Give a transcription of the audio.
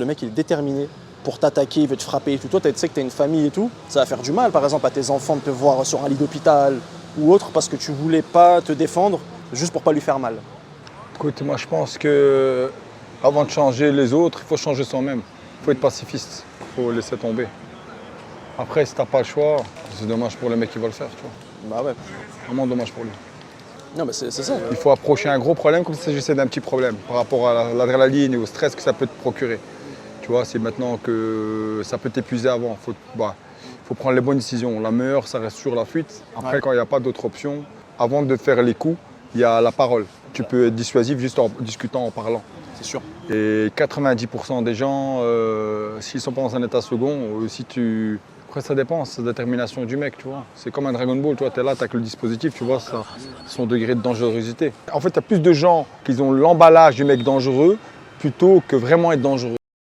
Le mec, il est déterminé pour t'attaquer, il veut te frapper et tout. Toi, tu sais que tu as une famille et tout. Ça va faire du mal, par exemple, à tes enfants de te voir sur un lit d'hôpital ou autre parce que tu voulais pas te défendre juste pour pas lui faire mal. Écoute, moi je pense que avant de changer les autres, il faut changer soi-même. Il faut être pacifiste, il faut laisser tomber. Après, si t'as pas le choix, c'est dommage pour le mec qui va le faire, tu vois. Bah ouais. Vraiment dommage pour lui. Non, mais c'est ça. Il faut approcher un gros problème comme s'il s'agissait d'un petit problème par rapport à l'adrénaline et au stress que ça peut te procurer. Tu vois, c'est maintenant que ça peut t'épuiser avant. Faut prendre les bonnes décisions. La meilleure, ça reste sur la fuite. Après, Ouais. quand il n'y a pas d'autre option, avant de faire les coups, il y a la parole. Tu peux être dissuasif juste en discutant, en parlant. C'est sûr. Et 90% des gens, s'ils ne sont pas dans un état second, si tu... Après, ça dépend, c'est la détermination du mec, tu vois. C'est comme un Dragon Ball, tu vois, t'es là, t'as que le dispositif, tu vois, ça, son degré de dangerosité. En fait, il y a plus de gens qui ont l'emballage du mec dangereux plutôt que vraiment être dangereux.